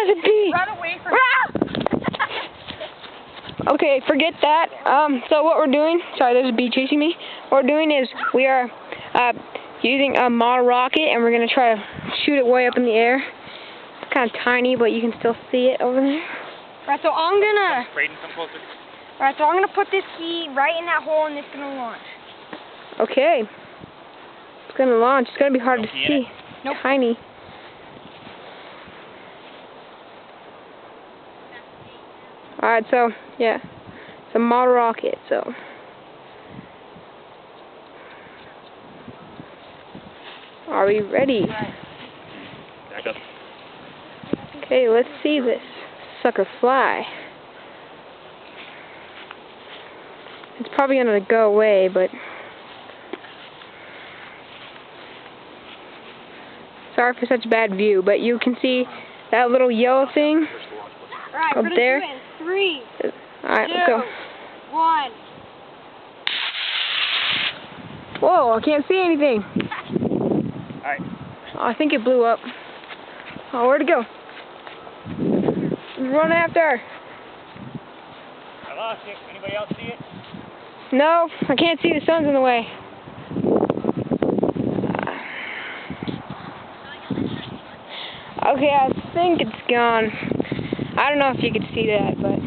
there's a bee. Run away from Okay, forget that. So what we're doing, sorry, there's a bee chasing me. What we're doing is we are using a model rocket, and we're going to try to shoot it way up in the air. It's kind of tiny, but you can still see it over there. Alright, so I'm gonna... Brayden, come closer. Alright, so I'm gonna put this key right in that hole, and it's gonna launch. Okay. It's going to launch. It's going to be hard to see. Nope. Tiny. Alright, so, yeah. It's a model rocket, so. Are we ready? Back up. Okay, let's see this sucker fly. It's probably gonna go away, but sorry for such bad view, but you can see that little yellow thing Alright, up we're gonna there. do it in 3, Alright, 2, let's go. 1. Whoa, I can't see anything. Alright. Oh, I think it blew up. Oh, where'd it go? Run after. I lost it. Anybody else see it? No, I can't see. The sun's in the way. Okay, I think it's gone. I don't know if you could see that, but